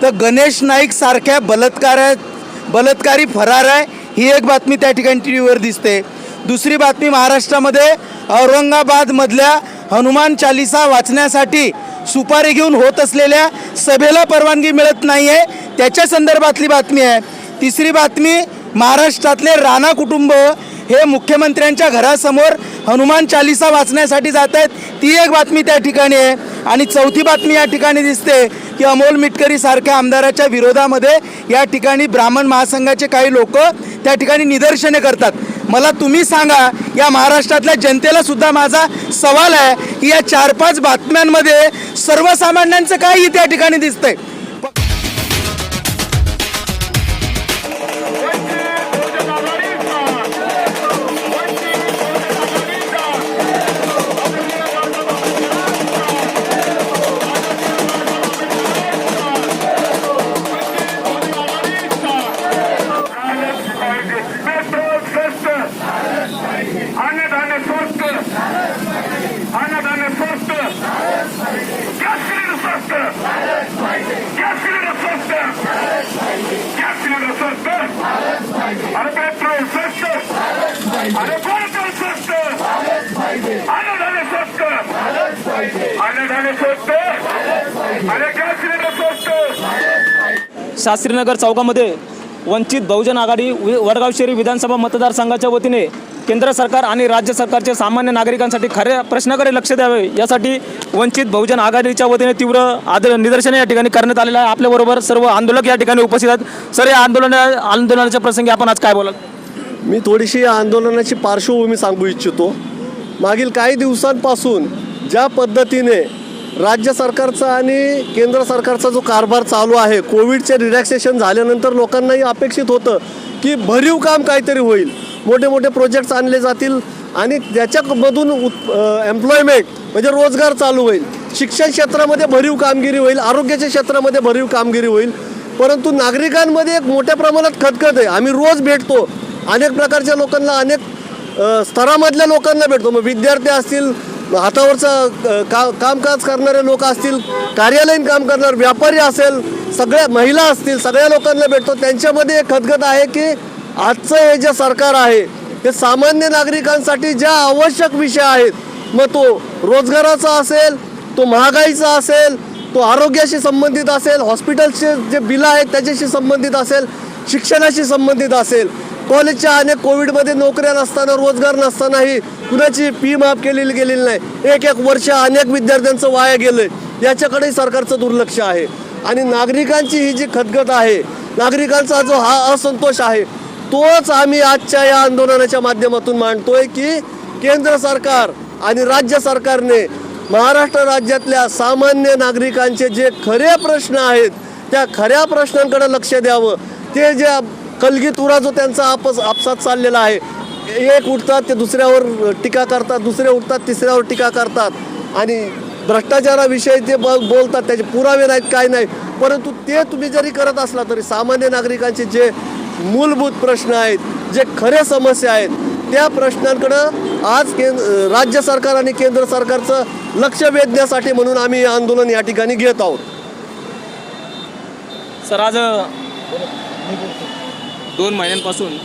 तर गणेश नाईक सारख्या बलात्कारी फरार आहे ही एक बातमी त्या ठिकाणी टी व्हीवर दिसते। दुसरी बातमी महाराष्ट्रामध्ये औरंगाबादमधल्या हनुमान चालीसा वाचण्यासाठी सुपारी घेऊन होत असलेल्या सभेला परवानगी मिळत नाही आहे त्याच्या संदर्भातली बातमी आहे। तिसरी बातमी महाराष्ट्रातले राणा कुटुंब हे मुख्यमंत्र्यांच्या घरासमोर हनुमान चालीसा वाचण्यासाठी जात आहेत ती एक बातमी त्या ठिकाणी आहे। आणि चौथी बातमी या ठिकाणी दिसते की अमोल मिटकरी सारख्या आमदाराच्या विरोधामध्ये या ठिकाणी ब्राह्मण महासंघाचे काही लोक त्या ठिकाणी निदर्शने करतात। मला तुम्ही सांगा, या महाराष्ट्रातल्या जनतेला सुद्धा माझा सवाल आहे की या 4-5 बातम्यांमध्ये सर्वसामान्यांचं काही त्या ठिकाणी दिसतंय। शास्त्रीनगर चौकामध्ये वंचित बहुजन आघाडी वडगाव शहरी विधानसभा मतदारसंघाच्या वतीने केंद्र सरकार आणि राज्य सरकारचे सामान्य नागरिकांसाठी खऱ्या प्रश्नाकडे लक्ष द्यावे यासाठी वंचित बहुजन आघाडीच्या वतीने तीव्र निदर्शने या ठिकाणी करण्यात आलेलं आहे। आपल्याबरोबर सर्व आंदोलक या ठिकाणी उपस्थित आहेत। सर, या आंदोलनाच्या प्रसंगी आपण आज काय बोलाल? मी थोडीशी या आंदोलनाची पार्श्वभूमी सांगू इच्छितो। मागील काही दिवसांपासून ज्या पद्धतीने राज्य सरकारचा आणि केंद्र सरकारचा जो कारभार चालू आहे, कोविडचे रिलॅक्सेशन झाल्यानंतर लोकांनाही अपेक्षित होतं की भरीव काम काहीतरी होईल, मोठे मोठे प्रोजेक्ट्स आणले जातील आणि त्याच्यामधून एम्प्लॉयमेंट म्हणजे रोजगार चालू होईल, शिक्षण क्षेत्रामध्ये भरीव कामगिरी होईल, आरोग्याच्या क्षेत्रामध्ये भरीव कामगिरी होईल। परंतु नागरिकांमध्ये एक मोठ्या प्रमाणात खतखत आहे। आम्ही रोज भेटतो अनेक प्रकारच्या लोकांना, अनेक स्तरामधल्या लोकांना भेटतो। मग विद्यार्थी असतील, हातावरचं कामकाज करणारे लोक असतील, कार्यालयीन काम करणारे व्यापारी असेल, सगळ्या महिला असतील, सगळ्या लोकांना भेटतो। त्यांच्यामध्ये एक खतखत आहे की आजचं हे जे सरकार आहे ते सामान्य नागरिकांसाठी ज्या आवश्यक विषय आहेत, मग तो रोजगाराचा असेल, तो महागाईचा असेल, तो आरोग्याशी संबंधित असेल, हॉस्पिटलचे जे बिलं आहेत त्याच्याशी संबंधित असेल, शिक्षणाशी संबंधित असेल, कॉलेजच्या अनेक कोविडमध्ये नोकऱ्या नसताना, रोजगार नसतानाही कुणाची फी माफ केलेली गेलेली नाही, एक वर्ष अनेक विद्यार्थ्यांचं वाया गेलं, याच्याकडेही सरकारचं दुर्लक्ष आहे। आणि नागरिकांची ही जी खतखत आहे, नागरिकांचा जो हा असंतोष आहे, तोच आम्ही आजच्या या आंदोलनाच्या माध्यमातून मांडतोय की केंद्र सरकार आणि राज्य सरकारने महाराष्ट्र राज्यातल्या सामान्य नागरिकांचे जे खरे प्रश्न आहेत त्या खऱ्या प्रश्नांकडे लक्ष द्यावं। ते जे कलगीतुरा जो त्यांचा आपसात चाललेला आहे, एक उठतात ते दुसऱ्यावर टीका करतात, दुसरे उठतात तिसऱ्यावर टीका करतात आणि भ्रष्टाचाराविषयी ते बोलतात, त्याचे पुरावे नाहीत, काय नाही। परंतु ते तुम्ही जरी करत असला तरी सामान्य नागरिकांचे जे मूलभूत प्रश्न आहेत, जे खरे समस्या आहेत, त्या प्रश्नांकडं आज राज्य सरकार आणि केंद्र सरकारचं लक्ष वेधण्यासाठी म्हणून आम्ही हे आंदोलन या ठिकाणी घेत आहोत। सर, आज 2 महिन्यांपासून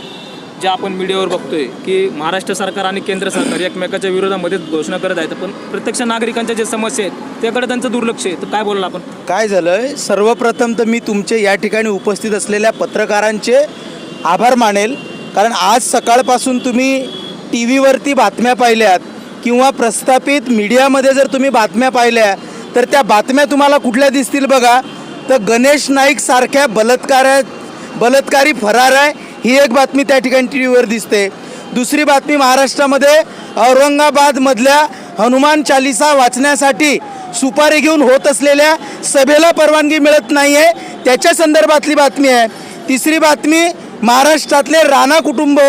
जे आपण मीडियावर बघतोय की महाराष्ट्र सरकार आणि केंद्र सरकार एकमेकाच्या विरोधामध्ये घोषणा करत आहेत, पण प्रत्यक्ष नागरिकांच्या जे समस्या आहेत त्याकडे त्यांचं दुर्लक्ष आहे। तर काय बोलला आपण? काय झालं, सर्वप्रथम तर मी तुमचे या ठिकाणी उपस्थित असलेल्या पत्रकारांचे आभार मानेल, कारण आज सकाळपासून तुम्ही टी व्हीवरती बातम्या पाहिल्यात किंवा प्रस्थापित मीडियामध्ये जर तुम्ही बातम्या पाहिल्या तर त्या बातम्या तुम्हाला कुठल्या दिसतील बघा, तर गणेश नाईक सारख्या बलात्कारी फरार आहे ही एक बातमी त्या ठिकाणी टी व्हीवर दिसते। दुसरी बातमी महाराष्ट्रामध्ये औरंगाबादमधल्या हनुमान चालीसा वाचण्यासाठी सुपारी घेऊन होत असलेल्या सभेला परवानगी मिळत नाही आहे त्याच्या संदर्भातली बातमी आहे। तिसरी बातमी महाराष्ट्रातले राणा कुटुंब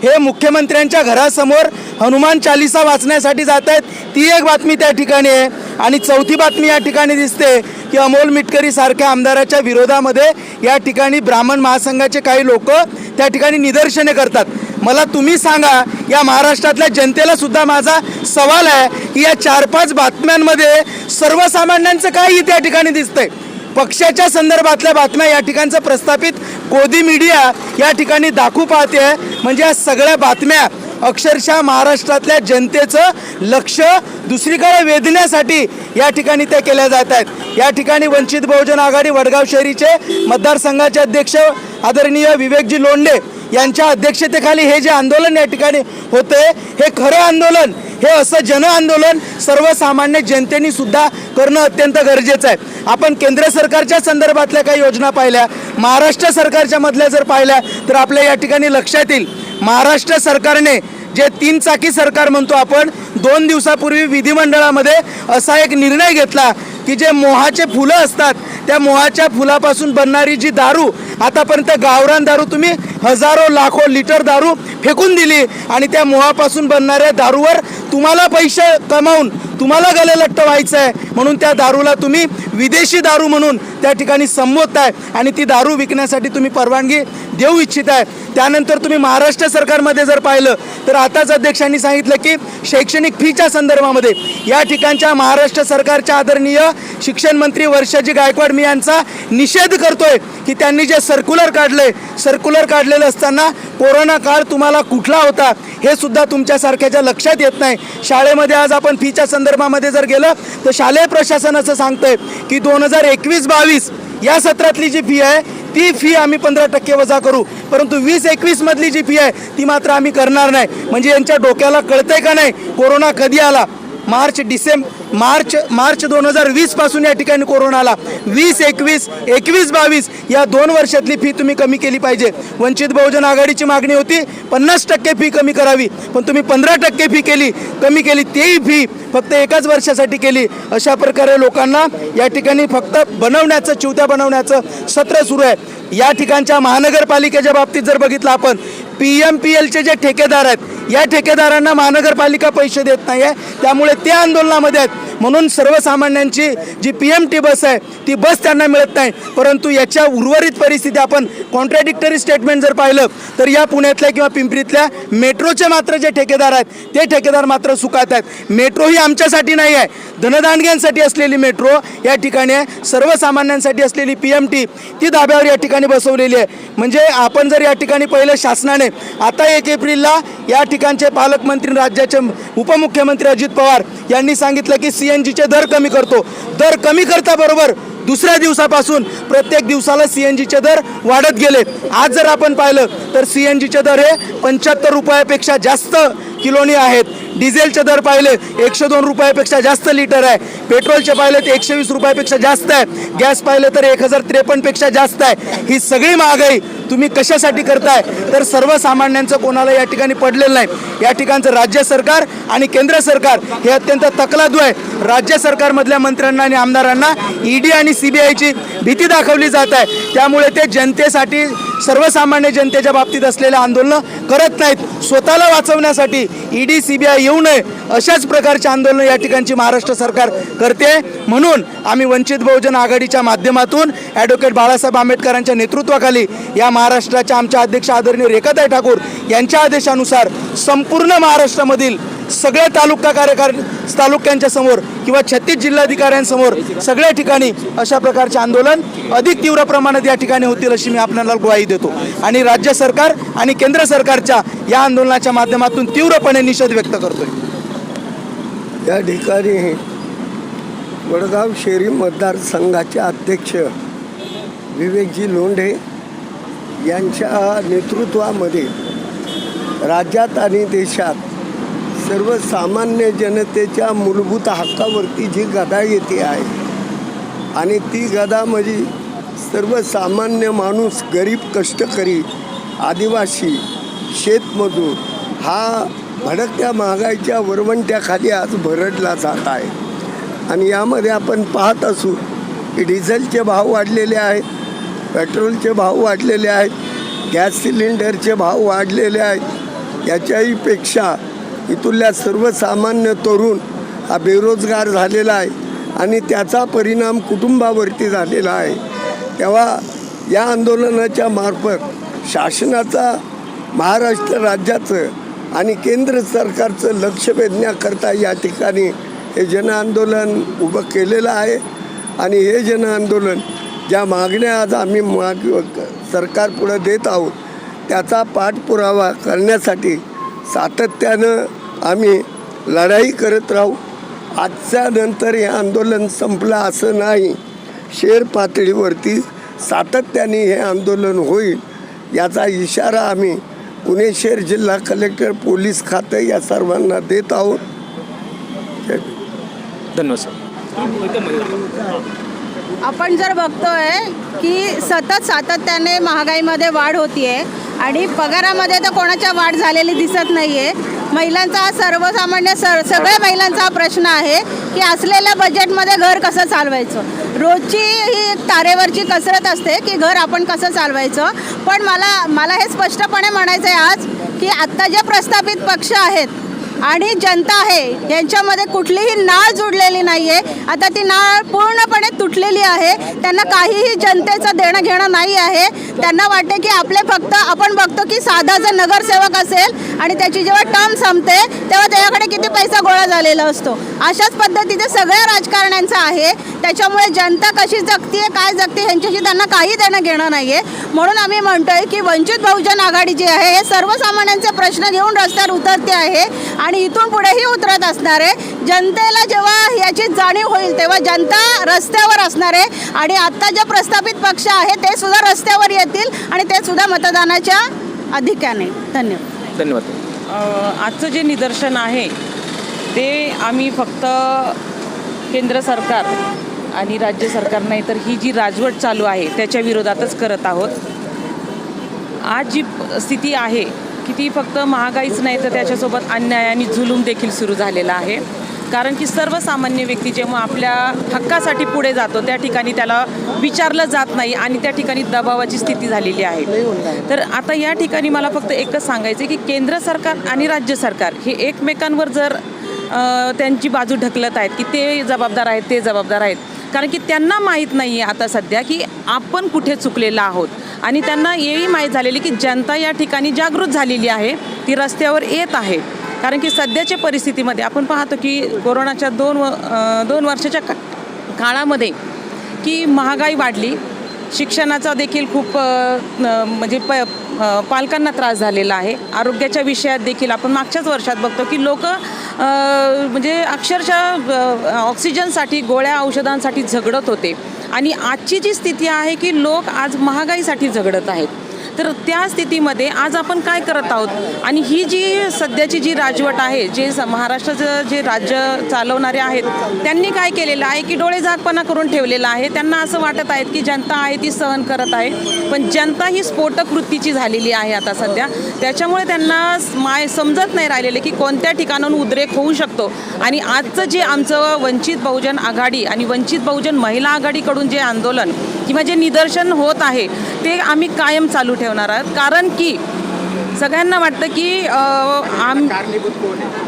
हे मुख्यमंत्र्यांच्या घरासमोर हनुमान चालीसा वाचण्यासाठी जात आहेत ती एक बातमी त्या ठिकाणी आहे। आणि चौथी बातमी या ठिकाणी दिसते की अमोल मिटकरी सारख्या आमदाराच्या विरोधामध्ये या ठिकाणी ब्राह्मण महासंघाचे काही लोक त्या ठिकाणी निदर्शने करतात। मला तुम्ही सांगा, या महाराष्ट्रातल्या जनतेला सुद्धा माझा सवाल आहे की या 4-5 बातम्यांमध्ये सर्वसामान्यांचं काही त्या ठिकाणी दिसतंय। पक्षाच्या संदर्भातल्या बातम्या या ठिकाणचं प्रस्थापित कोदी मीडिया या ठिकाणी दाखवू पाहते आहे. म्हणजे या सगळ्या बातम्या अक्षरशः महाराष्ट्रातल्या जनतेचं लक्ष दुसरीकडे वेधण्यासाठी या ठिकाणी त्या केल्या जात आहेत. या ठिकाणी वंचित बहुजन आघाडी वडगाव शहरीचे मतदारसंघाचे अध्यक्ष आदरणीय विवेकजी लोंढे यांच्या अध्यक्षतेखाली हे जे आंदोलन या ठिकाणी होते, हे खरं आंदोलन, हे असं जन आंदोलन सर्वसामान्य जनतेने सुद्धा करणं अत्यंत गरजेचं आहे. आपण केंद्र सरकारच्या संदर्भातल्या काही योजना पाहिल्या, महाराष्ट्र सरकारच्या मधल्या जर पाहिल्या तर आपल्या या ठिकाणी लक्षात येईल महाराष्ट्र सरकारने जे 3 चाकी सरकार म्हणतो आपण, 2 दिवसापूर्वी विधिमंडळामध्ये असा एक निर्णय घेतला की जे मोहाचे फुलं असतात त्या मोहाच्या फुलापासून बनणारी जी दारू, आतापर्यंत गावरान दारू तुम्ही हजारो लाखो लिटर दारू फेकून दिली आणि त्या मोहापासून बनणाऱ्या दारूवर तुम्हाला पैसे कमावून तुम्हाला गलेलट्ट व्हायचं आहे म्हणून त्या दारूला तुम्ही विदेशी दारू म्हणून त्या ठिकाणी संबोधताय आणि ती दारू विकण्यासाठी तुम्ही परवानगी देऊ इच्छित आहे. त्यानंतर तुम्ही महाराष्ट्र सरकारमध्ये जर पाहिलं तर आताच अध्यक्षांनी सांगितलं की शैक्षणिक फीच्या संदर्भामध्ये या ठिकाणच्या महाराष्ट्र सरकारच्या आदरणीय शिक्षण मंत्री वर्षाजी गायकवाड मी यांचा निषेध करतोय की त्यांनी जे सर्क्युलर काढलेलं असताना कोरोना काळ तुम्हाला कुठला होता हे सुद्धा तुमच्यासारख्याच्या लक्षात येत नाही. शाळेमध्ये आज आपण फीच्या संदर्भामध्ये जर गेलं तर शालेय प्रशासन असं सांगतंय की 2021-22 या सत्रातली जी फी आहे ती फी आम्ही 15% वजा करू, परंतु 20-21 मधली जी फी आहे ती मात्र आम्ही करणार नाही. म्हणजे यांच्या डोक्याला कळतंय का नाही कोरोना कधी आला? मार्च 2020 पासून या ठिकाणी कोरोना आला. 20-21, 21-22 या 2 वर्षातली फी तुम्ही कमी केली पाहिजे. वंचित बहुजन आघाडीची मागणी होती 50% फी कमी करावी, पण तुम्ही 15% फी कमी केली, तेही फी फक्त 1 वर्षासाठी केली. अशा प्रकारे लोकांना या ठिकाणी फक्त चिवत्या बनवण्याचं सत्र सुरू आहे. या ठिकाणच्या महानगरपालिकेच्या बाबतीत जर बघितलं आपण, PMPLचे जे ठेकेदार आहेत या ठेकेदारांना महानगरपालिका पैसे देत नाही आहे, त्यामुळे ते आंदोलनामध्ये आहेत. म्हणून सर्वसामान्यांची जी PMT बस आहे ती बस त्यांना मिळत नाही. परंतु याच्या उर्वरित परिस्थिती आपण कॉन्ट्रॅडिक्टरी स्टेटमेंट जर पाहिलं तर या पुण्यातल्या किंवा पिंपरीतल्या मेट्रोचे मात्र जे ठेकेदार आहेत ते ठेकेदार मात्र सुखात आहेत. मेट्रो ही आमच्यासाठी नाही आहे, धनदांडग्यांसाठी असलेली मेट्रो या ठिकाणी आहे. सर्वसामान्यांसाठी असलेली PMT ती धाब्यावर या ठिकाणी बसवलेली आहे. म्हणजे आपण जर या ठिकाणी पहिलं शासनाने आता 1 एप्रिलला या ठिकाणचे पालकमंत्री राज्याचे उपमुख्यमंत्री अजित पवार यांनी सांगितलं की CNGचे दर कमी करतो. दर कमी करता बरोबर दुसऱ्या दिवसापासून प्रत्येक दिवसाला CNGचे दर वाढत गेले. आज जर आपण पाहिलं तर CNGचे दर हे 75 रुपयापेक्षा जास्त किलोनी आहेत. डिझेलचे दर पाहिले 102 रुपयापेक्षा जास्त लिटर आहे. पेट्रोलचे पाहिले तर 120 रुपयापेक्षा जास्त आहे. गॅस पाहिले तर 1053 पेक्षा जास्त आहे. ही सगळी महागाई तुम्ही कशासाठी करताय? तर सर्वसामान्यांचं कोणाला या ठिकाणी पडलेलं नाही. या ठिकाणचं राज्य सरकार आणि केंद्र सरकार हे अत्यंत तकलादू आहे. राज्य सरकारमधल्या मंत्र्यांना आणि आमदारांना ED आणि CBIची भीती दाखवली जात आहे. त्यामुळे ते जनतेसाठी सर्वसामान्य जनतेच्या बाबतीत असलेले आंदोलनं करत नाहीत. स्वतःला वाचवण्यासाठी ED CBI येऊ नये अशाच प्रकारचे आंदोलनं या ठिकाणची महाराष्ट्र सरकार करते. म्हणून आम्ही वंचित बहुजन आघाडीच्या माध्यमातून ॲडव्होकेट बाळासाहेब आंबेडकरांच्या नेतृत्वाखाली या महाराष्ट्राच्या आमच्या अध्यक्ष आदरणीय रेखाताई ठाकूर यांच्या आदेशानुसार संपूर्ण महाराष्ट्रामधील सगळ्या तालुक्यांच्या समोर किंवा 36 जिल्हाधिकाऱ्यांसमोर सगळ्या ठिकाणी अशा प्रकारचे आंदोलन अधिक तीव्र प्रमाणात या ठिकाणी होतील अशी मी आपल्याला ग्वाही देतो. आणि राज्य सरकार आणि केंद्र सरकारच्या या आंदोलनाच्या माध्यमातून तीव्रपणे निषेध व्यक्त करतोय. या ठिकाणी वडगाव शहरी मतदारसंघाचे अध्यक्ष विवेकजी लोंढे यांच्या नेतृत्वामध्ये राज्यात आणि देशात सर्वसामान्य जनतेच्या मूलभूत हक्कावरती जी गदा येते आहे आणि ती गदा म्हणजे सर्वसामान्य माणूस, गरीब, कष्टकरी, आदिवासी, शेतमजूर हा भडकत्या महागाईच्या वरवंट्याखाली आज भरडला जात आहे. आणि यामध्ये आपण पाहत असू की डिझेलचे भाव वाढलेले आहेत, पेट्रोलचे भाव वाढलेले आहेत, गॅस सिलेंडरचे भाव वाढलेले आहेत. याच्याही पेक्षा इथल्या सर्वसामान्य तरुण हा बेरोजगार झालेला आहे आणि त्याचा परिणाम कुटुंबावरती झालेला आहे. तेव्हा या आंदोलनाच्या मार्फत शासनाचा, महाराष्ट्र राज्याचं आणि केंद्र सरकारचं लक्ष वेधण्याकरता या ठिकाणी हे जनआंदोलन उभं केलेलं आहे. आणि हे जनआंदोलन ज्या मागण्या आज आम्ही सरकारपुढं देत आहोत त्याचा पाठपुरावा करण्यासाठी सातत्यानं आम्ही लढाई करत राहू. आजच्या नंतर हे आंदोलन संपलं असं नाही. शहर पातळीवरती सातत्याने हे आंदोलन होईल याचा इशारा आम्ही पुणे शहर जिल्हा कलेक्टर पोलीस खाते या सर्वांना देत आहोत. धन्यवाद सर. आपण जर बघतोय की सातत्याने महागाईमध्ये वाढ होतीये आणि पगारामध्ये तर कोणाच्या वाढ झालेली दिसत नाहीये. महिलांचा हा सर्वसामान्य सगळ्या महिलांचा हा प्रश्न आहे की असलेल्या बजेटमध्ये घर कसं चालवायचं. रोजची ही तारेवरची कसरत असते की घर आपण कसं चालवायचं. पण मला हे स्पष्टपणे म्हणायचं आहे आज की आत्ता जे प्रस्थापित पक्ष आहेत आणि जनता आहे यांच्यामध्ये कुठलीही नाळ जुडलेली नाही आहे. आता ती नाळ पूर्णपणे तुटलेली आहे. त्यांना काहीही जनतेचं देणं घेणं नाही आहे. त्यांना वाटते की आपण बघतो की साधा जर नगरसेवक असेल आणि त्याची जेव्हा टर्म संपते तेव्हा त्याच्याकडे किती पैसा गोळा झालेला असतो. अशाच पद्धतीचे सगळ्या राजकारण्यांचं आहे. त्याच्यामुळे जनता कशी जगते काय जगते ह्यांच्याशी त्यांना काही देणं घेणं नाही आहे. म्हणून आम्ही म्हणतोय की वंचित बहुजन आघाडी जी आहे हे सर्वसामान्यांचे प्रश्न घेऊन रस्त्यावर उतरते आहे आणि इथून पुढेही उतरत असणार आहे. जनतेला जेव्हा याची जाणीव होईल तेव्हा जनता रस्त्यावर असणार आहे आणि आत्ता जे प्रस्थापित पक्ष आहे ते सुद्धा रस्त्यावर येतील आणि ते सुद्धा मतदानाच्या अधिक्याने. धन्यवाद. धन्यवाद. आजचं जे निदर्शन आहे ते आम्ही फक्त केंद्र सरकार आणि राज्य सरकार नाही तर ही जी राजवट चालू आहे त्याच्या विरोधातच करत आहोत. आज जी स्थिती आहे की ती फक्त महागाईच नाही तर त्याच्यासोबत अन्याय आणि जुलूम देखील सुरू झालेला आहे. कारण की सर्वसामान्य व्यक्ती जेव्हा आपल्या हक्कासाठी पुढे जातो त्या ठिकाणी त्याला विचारलं जात नाही आणि त्या ठिकाणी दबावाची स्थिती झालेली आहे. तर आता या ठिकाणी मला फक्त एकच सांगायचं आहे की केंद्र सरकार आणि राज्य सरकार हे एकमेकांवर जर त्यांची बाजू ढकलत आहेत की ते जबाबदार आहेत ते जबाबदार आहेत. कारण की त्यांना माहीत नाही आहे आता सध्या की आपण कुठे चुकलेलो आहोत आणि त्यांना हेही माहीत झालेली की जनता या ठिकाणी जागृत झालेली आहे. ती रस्त्यावर येत आहे. कारण की सध्याच्या परिस्थितीमध्ये आपण पाहतो की कोरोनाच्या दोन वर्षाच्या काळामध्ये की महागाई वाढली. शिक्षणाचा देखील खूप म्हणजे पालकांना त्रास झालेला आहे. आरोग्याच्या विषयात देखील आपण मागच्याच वर्षात बघतो की लोक म्हणजे अक्षरशः ऑक्सिजनसाठी गोळ्या औषधांसाठी झगडत होते आणि आजची जी स्थिती आहे की लोक आज महागाईसाठी झगडत आहेत. तर त्या स्थितीमध्ये आज आपण काय करत आहोत आणि ही जी सध्याची जी राजवट आहे जे महाराष्ट्राचं जे राज्य चालवणारे आहेत त्यांनी काय केलेलं आहे की डोळेझाकपणा करून ठेवलेला आहे. त्यांना असं वाटत आहे की जनता आहे ती सहन करत आहे पण जनता ही स्फोटक वृत्तीची झालेली आहे आता सध्या. त्याच्यामुळे त्यांना समजत नाही राहिलेले की कोणत्या ठिकाणाहून उद्रेक होऊ शकतो. आणि आजचं जे आमचं वंचित बहुजन आघाडी आणि वंचित बहुजन महिला आघाडीकडून जे आंदोलन किंवा जे निदर्शन होत आहे ते आम्ही कायम चालू ठेवणार आहोत. कारण की सगळ्यांना वाटतं की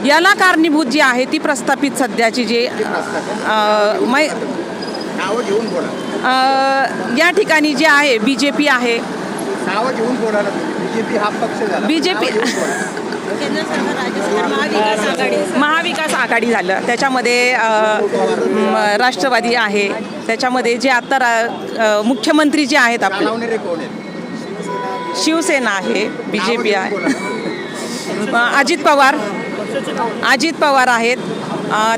याला कारणीभूत जी आहे ती प्रस्थापित सध्याची जे या ठिकाणी जे आहे BJP आहे. BJP महाविकास आघाडी झालं. त्याच्यामध्ये राष्ट्रवादी आहे. त्याच्यामध्ये जे आता मुख्यमंत्री जे आहेत आपले शिवसेना आहे. BJP आहे. अजित पवार आहेत.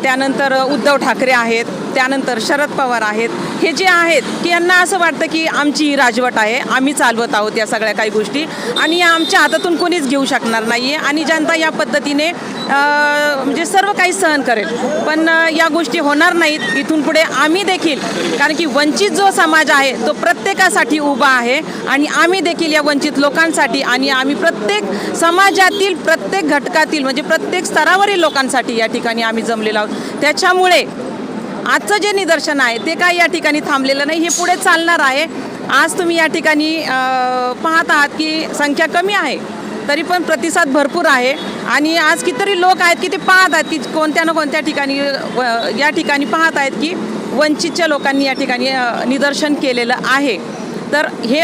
त्यानंतर उद्धव ठाकरे आहेत. त्यानंतर शरद पवार आहेत. हे जे आहेत की यांना असं वाटतं की आमची ही राजवट आहे आम्ही चालवत आहोत या सगळ्या काही गोष्टी आणि या आमच्या हातातून कोणीच घेऊ शकणार नाही आहे आणि जनता या पद्धतीने म्हणजे सर्व काही सहन करेल. पण या गोष्टी होणार नाहीत इथून पुढे. आम्ही देखील कारण की वंचित जो समाज आहे तो प्रत्येकासाठी उभा आहे आणि आम्ही देखील या वंचित लोकांसाठी आणि आम्ही प्रत्येक समाजातील प्रत्येक घटकातील म्हणजे प्रत्येक स्तरावरील लोकांसाठी या ठिकाणी आम्ही जमलेलो आहोत. त्याच्यामुळे आजचं जे निदर्शन आहे ते काही या ठिकाणी थांबलेलं नाही. हे पुढे चालणार आहे. आज तुम्ही या ठिकाणी पाहत आहात की संख्या कमी आहे तरी पण प्रतिसाद भरपूर आहे आणि आज कितीतरी लोक आहेत की ते पाहत आहेत की कोणत्या ना कोणत्या ठिकाणी या ठिकाणी पाहत आहेत की वंचितच्या लोकांनी या ठिकाणी निदर्शन केलेलं आहे. तर हे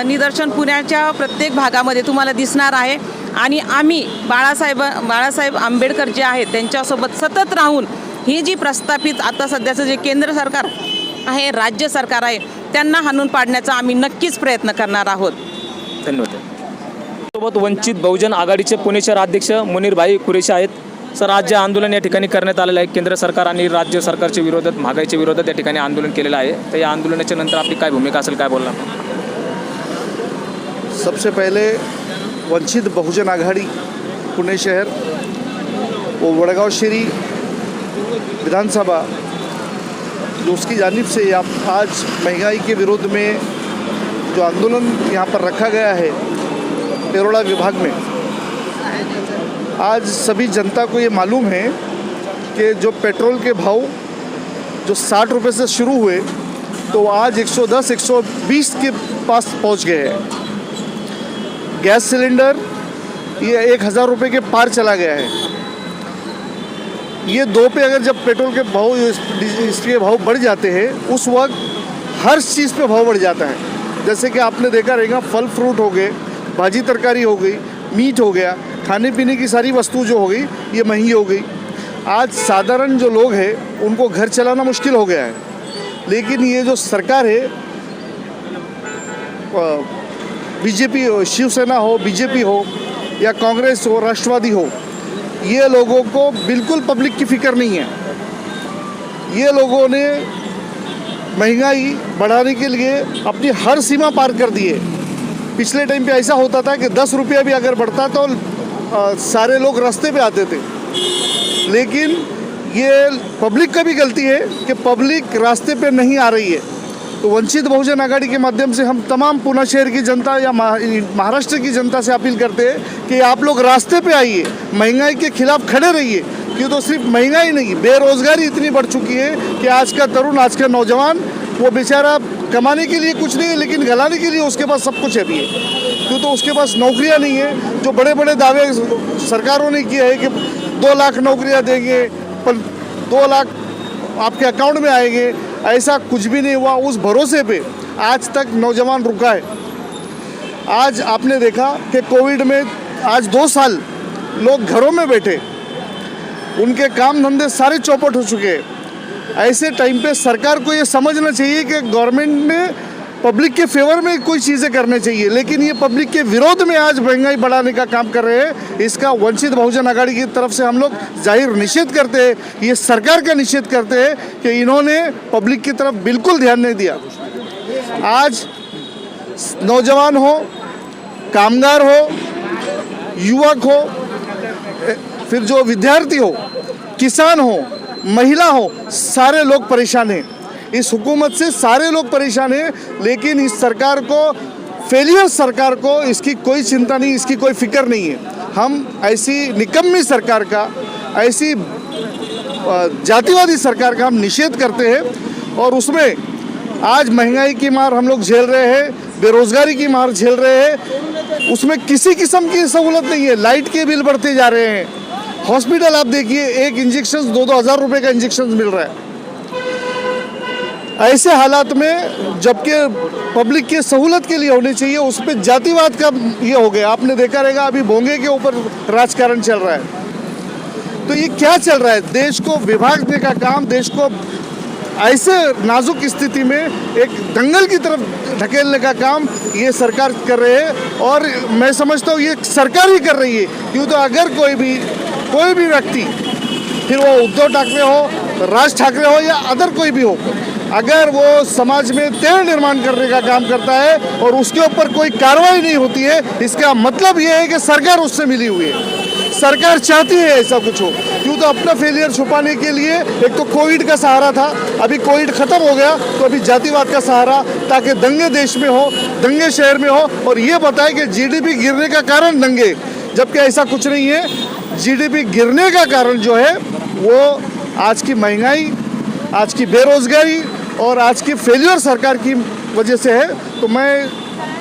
निदर्शन पुण्याच्या प्रत्येक भागामध्ये तुम्हाला दिसणार आहे आणि आम्ही बाळासाहेब आंबेडकर जे आहेत त्यांच्यासोबत सतत राहून ही जी प्रस्थापित आता सध्याचं जे केंद्र सरकार आहे, राज्य सरकार आहे, त्यांना हाणून पाडण्याचा आम्ही नक्कीच प्रयत्न करणार आहोत. धन्यवाद. सोबत वंचित बहुजन आघाडीचे पुणे शहर अध्यक्ष मुनीरभाई कुरेशी आहेत. सर, आज जे आंदोलन या ठिकाणी करण्यात आलेलं आहे, केंद्र सरकार आणि राज्य सरकारच्या विरोधात, महागाईच्या विरोधात या ठिकाणी आंदोलन केलेलं आहे, तर या आंदोलनाच्या नंतर आपली काय भूमिका असेल, काय बोलणार? सबसे पहले वंचित बहुजन आघाड़ी पुणे शहर वो वडगांव शेरी विधानसभा जो उसकी जानिब से आज महंगाई के विरोध में जो आंदोलन यहाँ पर रखा गया है पेरोड़ा विभाग में, आज सभी जनता को ये मालूम है कि जो पेट्रोल के भाव जो 60 रुपये से शुरू हुए तो आज 110-120 के पास पहुँच गए हैं. गैस सिलेंडर ये 1000 रुपये के पार चला गया है. ये दो पे अगर जब पेट्रोल के भाव इसके भाव बढ़ जाते हैं उस वक्त हर चीज़ पे भाव बढ़ जाता है. जैसे कि आपने देखा रहेगा, फल फ्रूट हो गए, भाजी तरकारी हो गई, मीट हो गया, खाने पीने की सारी वस्तु जो हो गई ये महंगी हो गई. आज साधारण जो लोग हैं उनको घर चलाना मुश्किल हो गया है. लेकिन ये जो सरकार है, बीजेपी हो, शिवसेना हो, बीजेपी हो या कांग्रेस हो, राष्ट्रवादी हो, ये लोगों को बिल्कुल पब्लिक की फिक्र नहीं है. ये लोगों ने महंगाई बढ़ाने के लिए अपनी हर सीमा पार कर दी है. पिछले टाइम पे ऐसा होता था कि 10 रुपया भी अगर बढ़ता तो सारे लोग रास्ते पे आते थे. लेकिन ये पब्लिक का भी गलती है कि पब्लिक रास्ते पे नहीं आ रही है. तो वंचित बहुजन आघाड़ी के माध्यम से हम तमाम पुणे शहर की जनता या महाराष्ट्र की जनता से अपील करते हैं कि आप लोग रास्ते पे आइए, महंगाई के खिलाफ खड़े रहिए. क्यों तो सिर्फ महंगाई नहीं, बेरोज़गारी इतनी बढ़ चुकी है कि आज का तरुण, आज का नौजवान, वो बेचारा कमाने के लिए कुछ नहीं है लेकिन गलाने के लिए उसके पास सब कुछ है भी है. क्यों तो उसके पास नौकरियां नहीं है. जो बड़े बड़े दावे सरकारों ने किए हैं कि 2 लाख नौकरियां देंगे, 2 लाख आपके अकाउंट में आएंगे, ऐसा कुछ भी नहीं हुआ. उस भरोसे पे आज तक नौजवान रुका है. आज आपने देखा कि कोविड में आज 2 साल लोग घरों में बैठे, उनके काम धंधे सारे चौपट हो चुके हैं. ऐसे टाइम पे सरकार को ये समझना चाहिए कि गवर्नमेंट ने पब्लिक के फेवर में कोई चीज़ें करनी चाहिए, लेकिन ये पब्लिक के विरोध में आज महंगाई बढ़ाने का काम कर रहे हैं. इसका वंचित बहुजन आघाड़ी की तरफ से हम लोग जाहिर निषेध करते हैं. ये सरकार का निषेध करते हैं कि इन्होंने पब्लिक की तरफ बिल्कुल ध्यान नहीं दिया. आज नौजवान हो, कामगार हो, युवक हो, फिर जो विद्यार्थी हो, किसान हो, महिला हो, सारे लोग परेशान हैं. इस हुकूमत से सारे लोग परेशान हैं. लेकिन इस सरकार को, फेलियर सरकार को इसकी कोई चिंता नहीं, इसकी कोई फिक्र नहीं है. हम ऐसी निकम्मी सरकार का, ऐसी जातिवादी सरकार का हम निषेध करते हैं. और उसमें आज महंगाई की मार हम लोग झेल रहे हैं, बेरोज़गारी की मार झेल रहे हैं. उसमें किसी किस्म की सहूलत नहीं है. लाइट के बिल बढ़ते जा रहे हैं. हॉस्पिटल आप देखिए, एक इंजेक्शन 2-2 हज़ार रुपये का इंजेक्शन मिल रहा है. ऐसे हालात में जबकि पब्लिक की सहूलत के लिए होनी चाहिए, उस पर जातिवाद का ये हो गया. आपने देखा रहेगा अभी भोंगे के ऊपर राजकारण चल रहा है. तो ये क्या चल रहा है? देश को विभागने का काम, देश को ऐसे नाजुक स्थिति में एक दंगल की तरफ ढकेलने का काम ये सरकार कर रहे हैं. और मैं समझता हूँ ये सरकार ही कर रही है. क्यों तो अगर कोई भी व्यक्ति, फिर वो उद्धव ठाकरे हो, राज ठाकरे हो या अदर कोई भी हो, अगर वो समाज में तेल निर्माण करने का काम करता है और उसके ऊपर कोई कार्रवाई नहीं होती है, इसका मतलब ये है कि सरकार उससे मिली हुई है. सरकार चाहती है ऐसा कुछ हो. क्यों तो अपना फेलियर छुपाने के लिए एक तो कोविड का सहारा था, अभी कोविड ख़त्म हो गया तो अभी जातिवाद का सहारा, ताकि दंगे देश में हो, दंगे शहर में हो और ये बताए कि जीडीपी गिरने का कारण दंगे, जबकि ऐसा कुछ नहीं है. जीडीपी गिरने का कारण जो है वो आज की महंगाई, आज की बेरोज़गारी और आज की फेलियर सरकार की वजह से है. तो मैं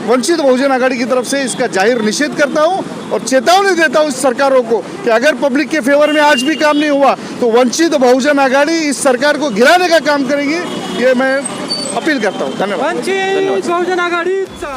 वंचित बहुजन आघाड़ी की तरफ से इसका जाहिर निषेध करता हूं और चेतावनी देता हूं इस सरकारों को कि अगर पब्लिक के फेवर में आज भी काम नहीं हुआ तो वंचित बहुजन आघाड़ी इस सरकार को गिराने का काम करेगी. ये मैं अपील करता हूं. धन्यवाद. वंचित बहुजन आघाडीचा